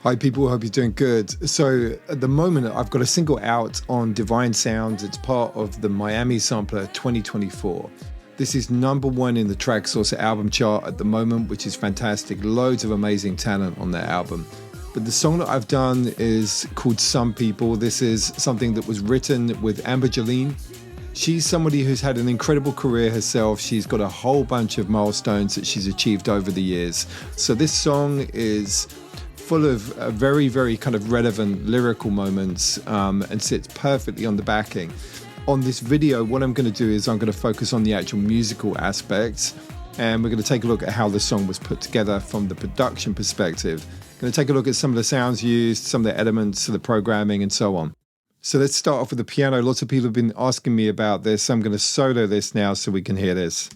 Hi people, hope you're doing good. So at the moment I've got a single out on Divine Sounds. It's part of the Miami Sampler 2024. This is #1 in the Traxsource album chart at the moment, which is fantastic. Loads of amazing talent on that album. But the song that I've done is called Some People. This is something that was written with Amber Jolene. She's somebody who's had an incredible career herself. She's got a whole bunch of milestones that she's achieved over the years. So this song is full of very, very kind of relevant lyrical moments and sits perfectly on the backing. On this video, what I'm going to do is I'm going to focus on the actual musical aspects, and we're going to take a look at how the song was put together from the production perspective. Going to take a look at some of the sounds used, some of the elements of the programming and so on. So let's start off with the piano. Lots of people have been asking me about this. I'm going to solo this now so we can hear this.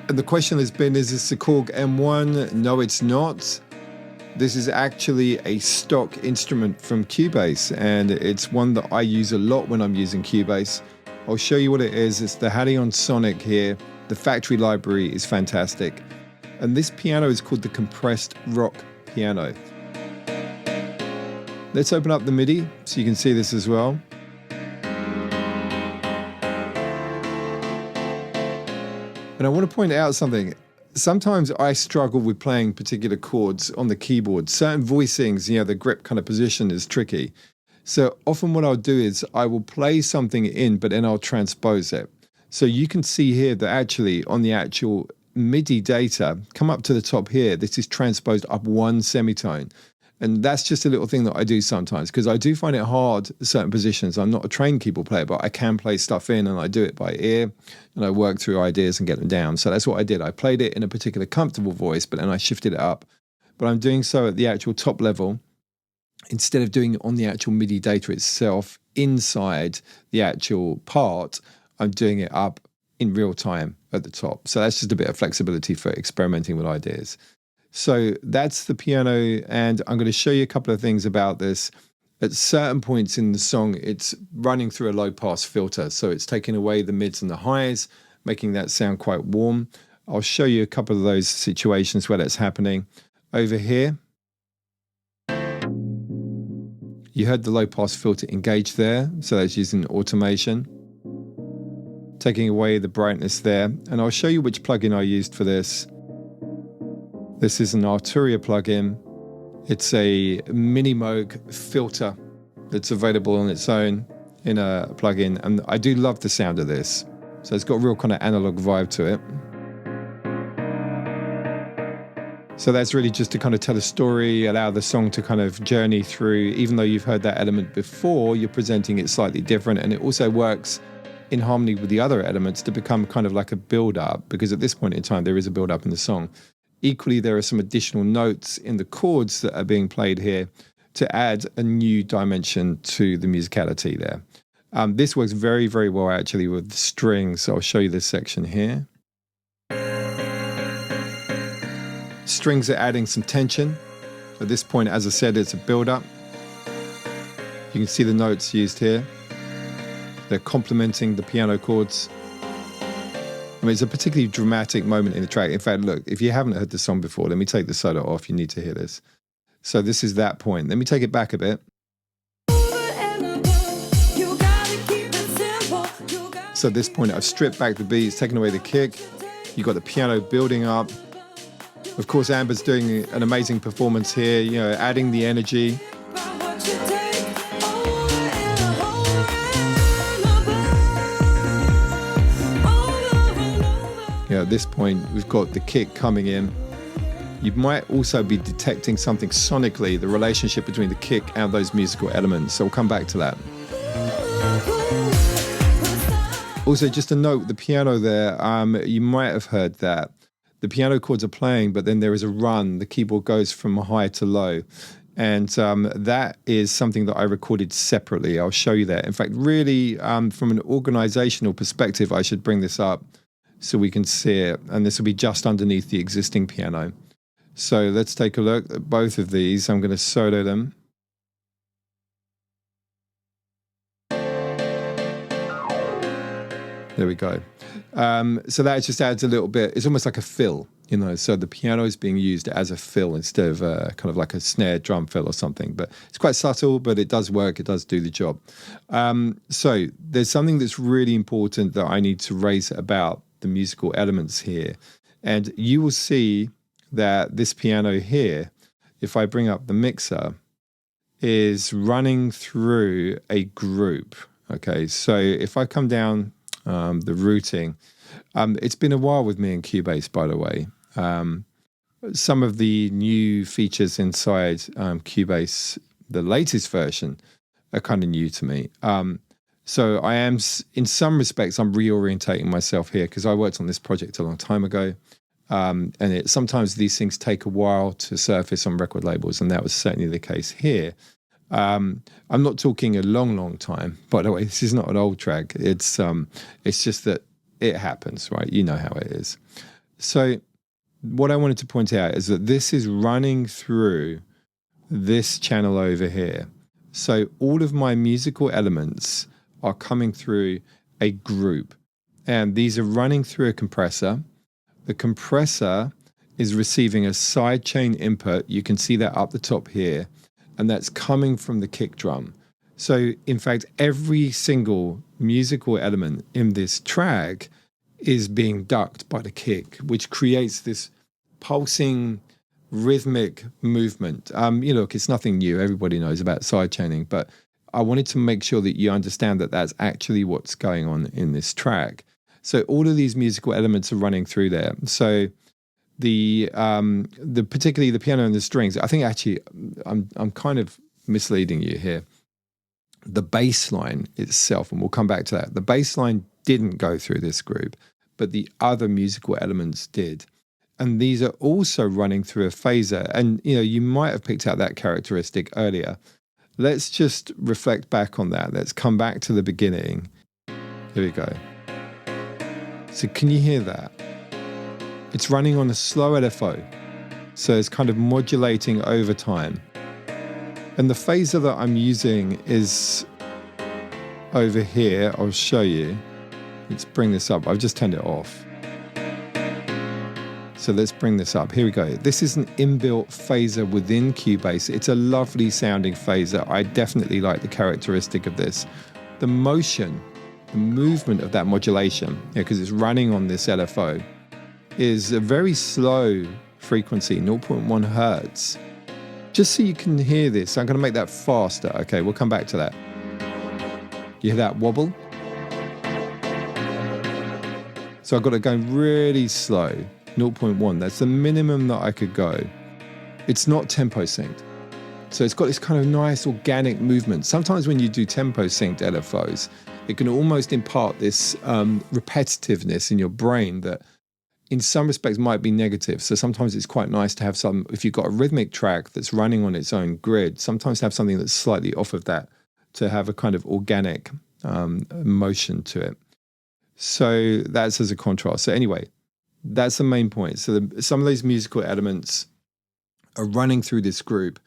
And the question has been, is this a Korg M1? No, it's not. This is actually a stock instrument from Cubase, and it's one that I use a lot when I'm using Cubase. I'll show you what it is. It's the Halion Sonic here. The factory library is fantastic. And this piano is called the Compressed Rock Piano. Let's open up the MIDI so you can see this as well. And I want to point out something. Sometimes I struggle with playing particular chords on the keyboard. Certain voicings, the grip kind of position is tricky. So often what I'll do is I will play something in, but then I'll transpose it. So you can see here that actually on the actual MIDI data, come up to the top here, this is transposed up one semitone. And that's just a little thing that I do sometimes, because I do find it hard at certain positions. I'm not a trained keyboard player, but I can play stuff in, and I do it by ear, and I work through ideas and get them down. So that's what I did. I played it in a particular comfortable voice, but then I shifted it up. But I'm doing so at the actual top level, instead of doing it on the actual MIDI data itself, inside the actual part, I'm doing it up in real time at the top. So that's just a bit of flexibility for experimenting with ideas. So that's the piano, and I'm going to show you a couple of things about this. At certain points in the song, it's running through a low-pass filter, so it's taking away the mids and the highs, making that sound quite warm. I'll show you a couple of those situations where that's happening. Over here, you heard the low-pass filter engage there, so that's using automation, taking away the brightness there. And I'll show you which plugin I used for this. This is an Arturia plugin. It's a mini Moog filter that's available on its own in a plugin, and I do love the sound of this. So it's got a real kind of analog vibe to it. So that's really just to kind of tell a story, allow the song to kind of journey through. Even though you've heard that element before, you're presenting it slightly different, and it also works in harmony with the other elements to become kind of like a build-up, because at this point in time there is a build-up in the song. Equally, there are some additional notes in the chords that are being played here to add a new dimension to the musicality there. This works very, very well actually with the strings. So I'll show you this section here. Strings are adding some tension. At this point, as I said, it's a build-up. You can see the notes used here. They're complementing the piano chords. I mean, it's a particularly dramatic moment in the track. In fact, look, if you haven't heard the song before, let me take the solo off. You need to hear this. So this is that point. Let me take it back a bit. So at this point, I've stripped back the beats, taken away the kick. You've got the piano building up. Of course, Amber's doing an amazing performance here, adding the energy. At this point, we've got the kick coming in. You might also be detecting something sonically, the relationship between the kick and those musical elements. So we'll come back to that. Also, just a note, the piano there, you might have heard that. The piano chords are playing, but then there is a run. The keyboard goes from high to low. And that is something that I recorded separately. I'll show you that. In fact, really, from an organizational perspective, I should bring this up so we can see it, and this will be just underneath the existing piano. So let's take a look at both of these. I'm going to solo them. There we go. So that just adds a little bit. It's almost like a fill, you know. So the piano is being used as a fill instead of kind of like a snare drum fill or something. But it's quite subtle, but it does work. It does do the job. So there's something that's really important that I need to raise about the musical elements here. And you will see that this piano here, if I bring up the mixer, is running through a group. Okay, so if I come down the routing, it's been a while with me in Cubase, by the way. Some of the new features inside Cubase, the latest version, are kind of new to me. So I am, in some respects, I'm reorientating myself here because I worked on this project a long time ago. And sometimes these things take a while to surface on record labels, and that was certainly the case here. I'm not talking a long time, by the way. This is not an old track. It's just that it happens, right? You know how it is. So what I wanted to point out is that this is running through this channel over here. So all of my musical elements are coming through a group, and these are running through a compressor. The compressor is receiving a sidechain input. You can see that up the top here, and that's coming from the kick drum. So in fact, every single musical element in this track is being ducked by the kick, which creates this pulsing rhythmic movement. Look, it's nothing new. Everybody knows about sidechaining, but I wanted to make sure that you understand that that's actually what's going on in this track. So all of these musical elements are running through there. So the particularly the piano and the strings, I think actually I'm kind of misleading you here. The bass line itself, and we'll come back to that, the bass line didn't go through this group, but the other musical elements did. And these are also running through a phaser. And, you might have picked out that characteristic earlier. Let's just reflect back on that. Let's come back to the beginning. Here we go. So can you hear that? It's running on a slow LFO. So it's kind of modulating over time. And the phaser that I'm using is over here. I'll show you. Let's bring this up. I've just turned it off. So let's bring this up. Here we go. This is an inbuilt phaser within Cubase. It's a lovely sounding phaser. I definitely like the characteristic of this. The motion, the movement of that modulation, because it's running on this LFO, is a very slow frequency, 0.1 hertz. Just so you can hear this, I'm going to make that faster. Okay, we'll come back to that. You hear that wobble? So I've got it going really slow, 0.1. That's the minimum that I could go. It's not tempo synced. So it's got this kind of nice organic movement. Sometimes when you do tempo synced LFOs, it can almost impart this repetitiveness in your brain that in some respects might be negative. So sometimes it's quite nice to have some, if you've got a rhythmic track that's running on its own grid, sometimes have something that's slightly off of that to have a kind of organic motion to it. So that's as a contrast. So anyway, that's the main point. So some of those musical elements are running through this group,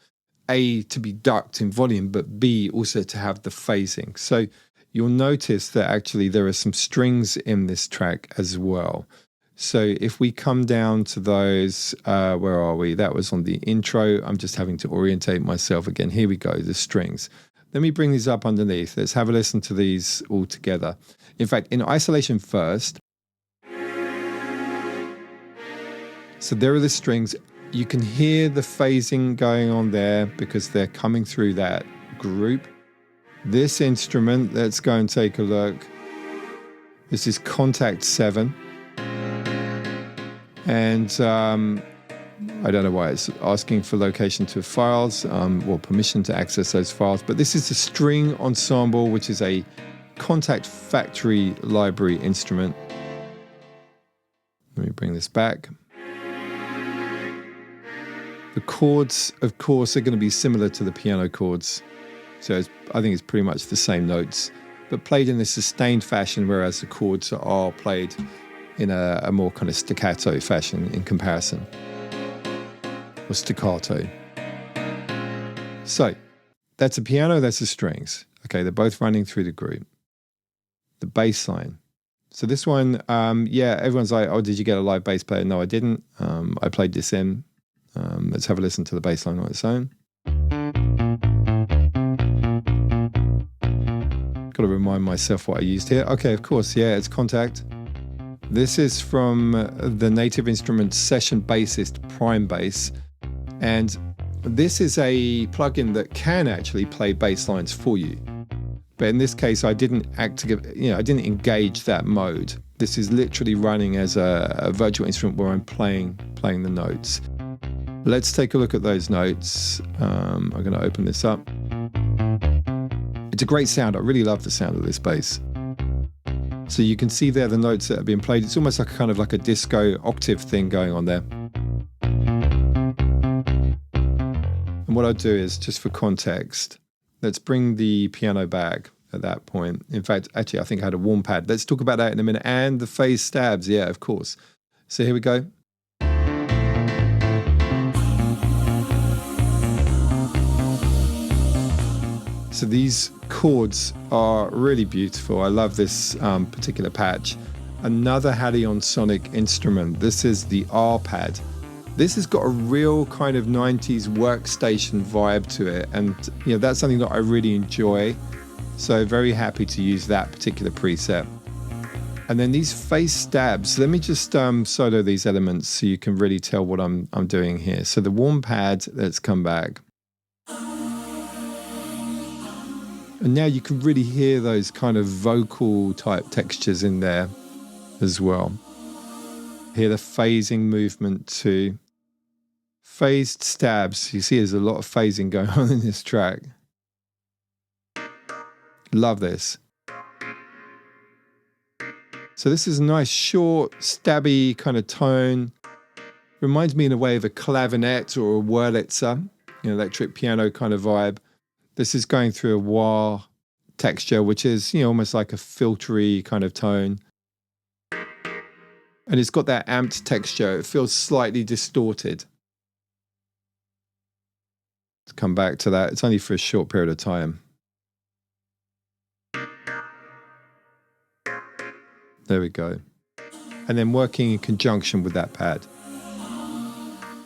A, to be ducked in volume, but B, also to have the phasing. So you'll notice that actually there are some strings in this track as well. So if we come down to those, where are we? That was on the intro. I'm just having to orientate myself again. Here we go, the strings. Let me bring these up underneath. Let's have a listen to these all together. In fact, in isolation first. So there are the strings. You can hear the phasing going on there because they're coming through that group. This instrument, let's go and take a look. This is Kontakt 7. And I don't know why it's asking for location to files or permission to access those files. But this is the string ensemble, which is a Kontakt factory library instrument. Let me bring this back. The chords, of course, are going to be similar to the piano chords. So I think it's pretty much the same notes, but played in a sustained fashion, whereas the chords are played in a more kind of staccato fashion in comparison, or staccato. So that's a piano, that's the strings. Okay, they're both running through the group. The bass line. So this one, yeah, everyone's like, oh, did you get a live bass player? No, I didn't. I played this in. Let's have a listen to the bass line on its own. Got to remind myself what I used here. Okay, of course, yeah, it's Kontakt. This is from the Native Instruments session bassist Prime Bass. And this is a plugin that can actually play bass lines for you. But in this case, I didn't I didn't engage that mode. This is literally running as a virtual instrument where I'm playing the notes. Let's take a look at those notes. I'm going to open this up. It's a great sound. I really love the sound of this bass. So you can see there the notes that are being played. It's almost like a disco octave thing going on there. And what I'll do is, just for context, let's bring the piano back at that point. In fact, actually, I think I had a warm pad. Let's talk about that in a minute. And the phase stabs, yeah, of course. So here we go. So these chords are really beautiful. I love this particular patch. Another Halion Sonic instrument. This is the R pad. This has got a real kind of 90s workstation vibe to it. And that's something that I really enjoy. So very happy to use that particular preset. And then these phase stabs, let me just solo these elements so you can really tell what I'm doing here. So the warm pad, let's come back. And now you can really hear those kind of vocal type textures in there as well. Hear the phasing movement too. Phased stabs. You see there's a lot of phasing going on in this track. Love this. So this is a nice short, stabby kind of tone. Reminds me in a way of a clavinet or a Wurlitzer, electric piano kind of vibe. This is going through a wah texture, which is, almost like a filtery kind of tone. And it's got that amped texture. It feels slightly distorted. Let's come back to that. It's only for a short period of time. There we go. And then working in conjunction with that pad.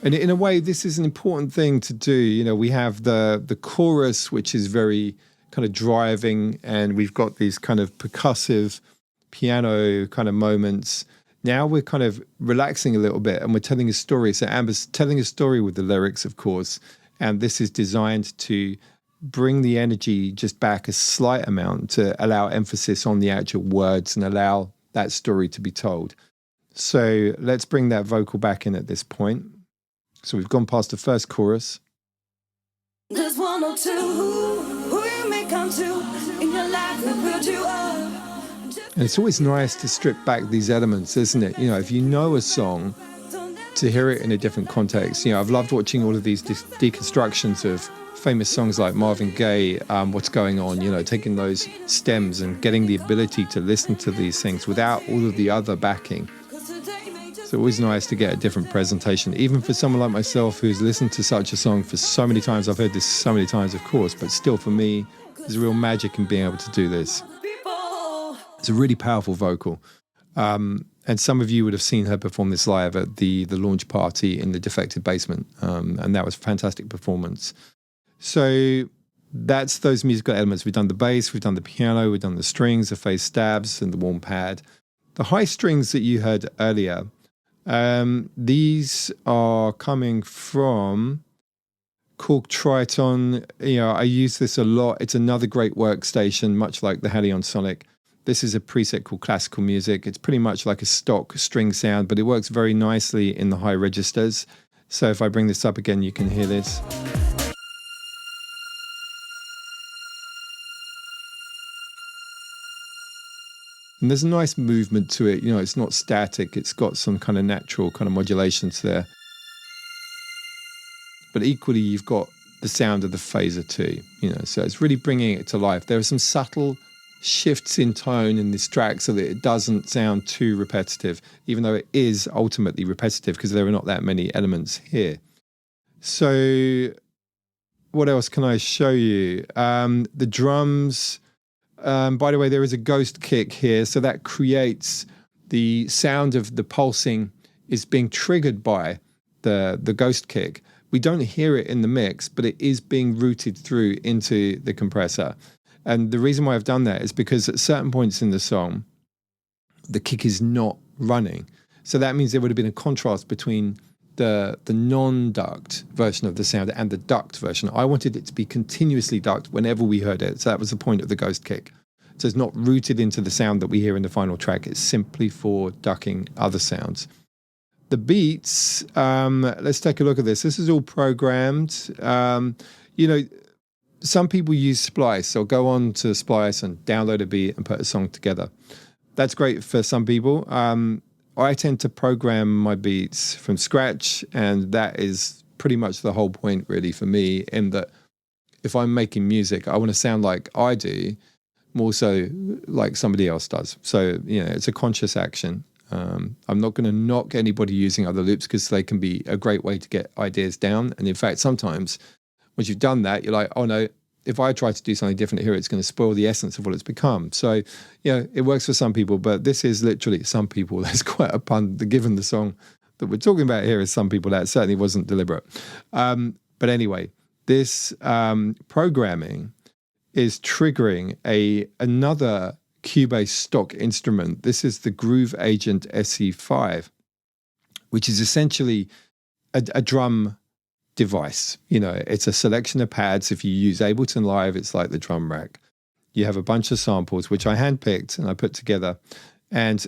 And in a way, this is an important thing to do. We have the chorus, which is very kind of driving, and we've got these kind of percussive piano kind of moments. Now we're kind of relaxing a little bit and we're telling a story. So Amber's telling a story with the lyrics, of course, and this is designed to bring the energy just back a slight amount to allow emphasis on the actual words and allow that story to be told. So let's bring that vocal back in at this point. So we've gone past the first chorus. There's one or two who you may come to in your life that build you up. And it's always nice to strip back these elements, isn't it? If you know a song, to hear it in a different context. I've loved watching all of these deconstructions of famous songs like Marvin Gaye, What's Going On, taking those stems and getting the ability to listen to these things without all of the other backing. It's always nice to get a different presentation, even for someone like myself who's listened to such a song for so many times. I've heard this so many times, of course, but still for me, there's real magic in being able to do this. It's a really powerful vocal. And some of you would have seen her perform this live at the launch party in the Defected Basement. And that was a fantastic performance. So that's those musical elements. We've done the bass, we've done the piano, we've done the strings, the phase stabs, and the warm pad. The high strings that you heard earlier, these are coming from Korg Triton. I use this a lot. It's another great workstation, much like the Halion Sonic. This is a preset called Classical Music. It's pretty much like a stock string sound, but it works very nicely in the high registers. So if I bring this up again, you can hear this. And there's a nice movement to it. It's not static. It's got some kind of natural kind of modulations there. But equally, you've got the sound of the phaser too. So it's really bringing it to life. There are some subtle shifts in tone in this track so that it doesn't sound too repetitive, even though it is ultimately repetitive because there are not that many elements here. So what else can I show you? The drums. By the way, there is a ghost kick here, so that creates the sound of the pulsing is being triggered by the ghost kick. We don't hear it in the mix, but it is being routed through into the compressor. And the reason why I've done that is because at certain points in the song, the kick is not running. So that means there would have been a contrast between the non-duct version of the sound and the duct version. I wanted it to be continuously duct whenever we heard it. So that was the point of the ghost kick. So it's not rooted into the sound that we hear in the final track. It's simply for ducking other sounds. The beats, let's take a look at this. This is all programmed. Some people use Splice or go on to Splice and download a beat and put a song together. That's great for some people. I tend to program my beats from scratch, and that is pretty much the whole point really for me, in that if I'm making music, I want to sound like I do, more so like somebody else does. So, it's a conscious action. I'm not going to knock anybody using other loops because they can be a great way to get ideas down. And in fact, sometimes once you've done that, you're like, oh no, if I try to do something different here, it's going to spoil the essence of what it's become. So, it works for some people, but this is literally some people. There's quite a pun. Given the song that we're talking about here is some people, that certainly wasn't deliberate. But anyway, this programming is triggering another Cubase stock instrument. This is the Groove Agent SE5, which is essentially a drum device. It's a selection of pads. If you use Ableton Live, it's like the drum rack. You have a bunch of samples, which I handpicked and I put together. And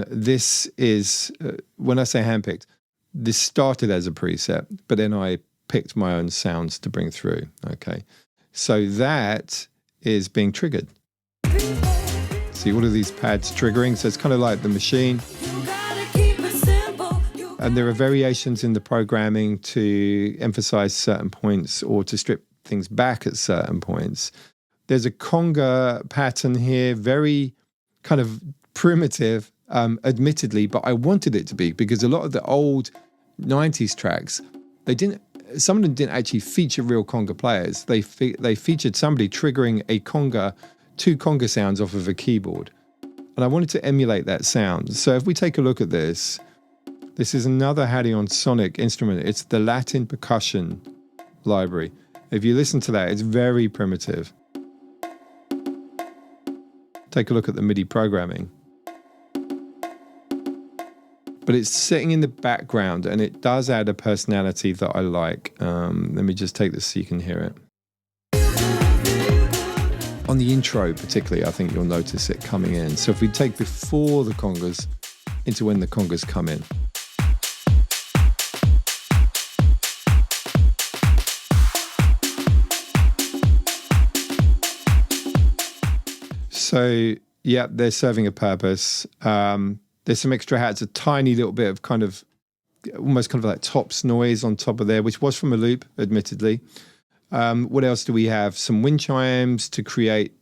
this is, when I say handpicked, this started as a preset, but then I picked my own sounds to bring through. Okay. So that is being triggered. See all of these pads triggering. So it's kind of like the machine. And there are variations in the programming to emphasize certain points or to strip things back at certain points. There's a conga pattern here, very kind of primitive, admittedly, but I wanted it to be, because a lot of the old 90s tracks, some of them didn't actually feature real conga players. They featured somebody triggering two conga sounds off of a keyboard. And I wanted to emulate that sound. So if we take a look at this, this is another Hadeon Sonic instrument. It's the Latin percussion library. If you listen to that, it's very primitive. Take a look at the MIDI programming. But it's sitting in the background, and it does add a personality that I like. Let me just take this so you can hear it. On the intro particularly, I think you'll notice it coming in. So if we take before the congas into when the congas come in. So, yeah, they're serving a purpose. There's some extra hats, a tiny little bit of kind of, almost kind of like tops noise on top of there, which was from a loop, admittedly. What else do we have? Some wind chimes to create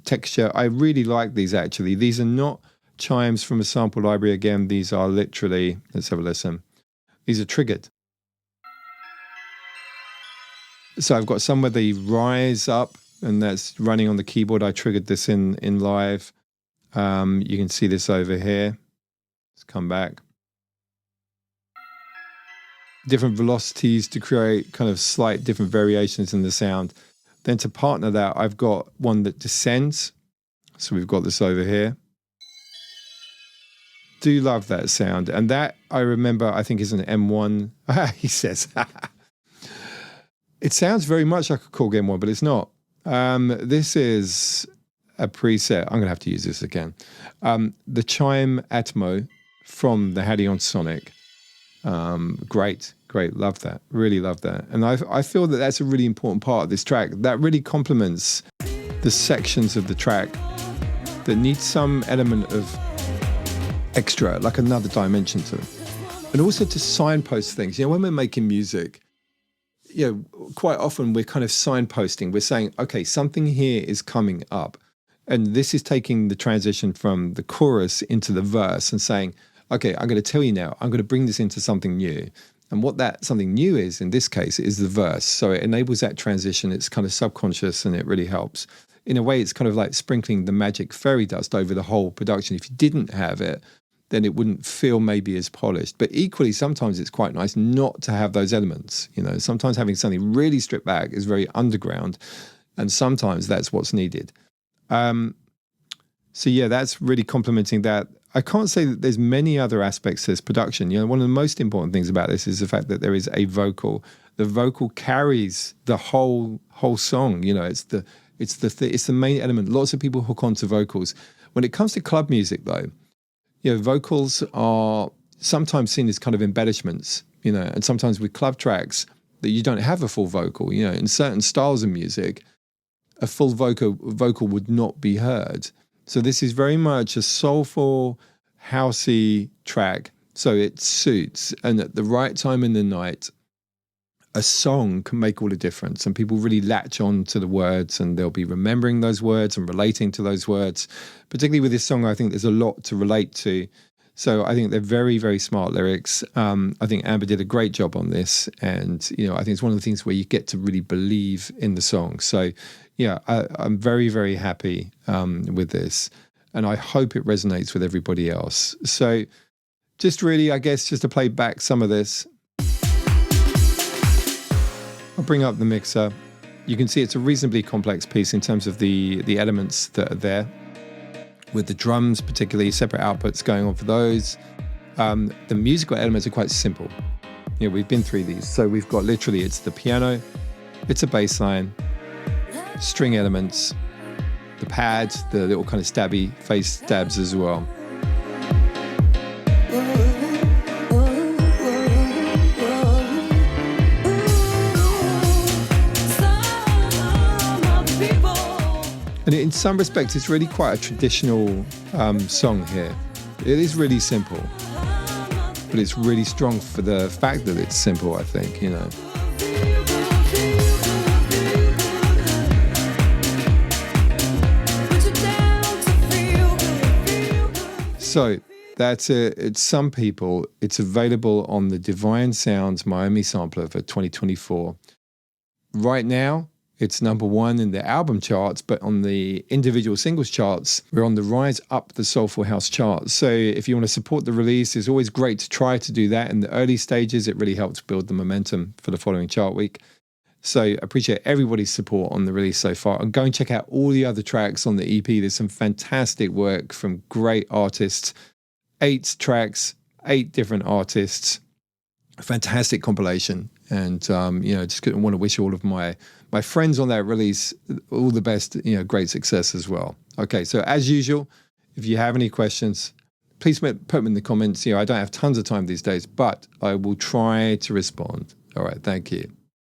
texture. I really like these, actually. These are not chimes from a sample library. Again, these are literally, let's have a listen. These are triggered. So I've got some where they rise up, and that's running on the keyboard. I triggered this in live. You can see this over here. Let's come back. Different velocities to create kind of slight different variations in the sound. Then to partner that, I've got one that descends. So we've got this over here. Do love that sound. And that, I remember, I think is an M1. He says, it sounds very much like a Korg M1, but it's not. This is a preset. I'm going to have to use this again. The Chime Atmo from the Hadeon Sonic. Great. Love that. Really love that. And I feel that that's a really important part of this track. That really complements the sections of the track that need some element of extra, like another dimension to them. And also to signpost things. When we're making music, quite often we're kind of signposting. We're saying, okay, something here is coming up. And this is taking the transition from the chorus into the verse and saying, okay, I'm going to tell you now, I'm going to bring this into something new. And what that something new is, in this case, is the verse. So it enables that transition. It's kind of subconscious and it really helps. in a way, it's kind of like sprinkling the magic fairy dust over the whole production. If you didn't have it, then it wouldn't feel maybe as polished. But equally, sometimes it's quite nice not to have those elements. You know, sometimes having something really stripped back is very underground, and sometimes that's what's needed. So yeah, that's really complementing that. I can't say that there's many other aspects to this production. You know, one of the most important things about this is the fact that there is a vocal. The vocal carries the whole song. You know, it's the main element. Lots of people hook onto vocals. When it comes to club music, though, you know, vocals are sometimes seen as kind of embellishments. You know, and sometimes with club tracks that you don't have a full vocal. You know, in certain styles of music, a full vocal would not be heard. So this is very much a soulful, housey track. So it suits, and at the right time in the night, a song can make all the difference, and people really latch on to the words, and they'll be remembering those words and relating to those words. Particularly with this song, I think there's a lot to relate to. So I think they're very, very smart lyrics. I think Amber did a great job on this, and you know, I think it's one of the things where you get to really believe in the song. So yeah, I'm very, very happy with this, and I hope it resonates with everybody else. So just really, I guess, just to play back some of this, I'll bring up the mixer. You can see it's a reasonably complex piece in terms of the elements that are there, with the drums particularly, separate outputs going on for those. The musical elements are quite simple. You know, we've been through these. So we've got literally, it's the piano, it's a bass line, string elements, the pads, the little kind of stabby face stabs as well. And in some respects, it's really quite a traditional song here. It is really simple, but it's really strong for the fact that it's simple, I think, you know. So that's it. It's Some People. It's available on the Divine Sounds Miami sampler for 2024. Right now, it's #1 in the album charts, but on the individual singles charts, we're on the rise up the Soulful House charts. So if you want to support the release, it's always great to try to do that in the early stages. It really helps build the momentum for the following chart week. So I appreciate everybody's support on the release so far. And go and check out all the other tracks on the EP. There's some fantastic work from great artists. 8 tracks, 8 different artists. A fantastic compilation. And, you know, just want to wish all of my friends on that release all the best, you know, great success as well. Okay, so as usual, if you have any questions, please put them in the comments. You know, I don't have tons of time these days, but I will try to respond. All right, thank you.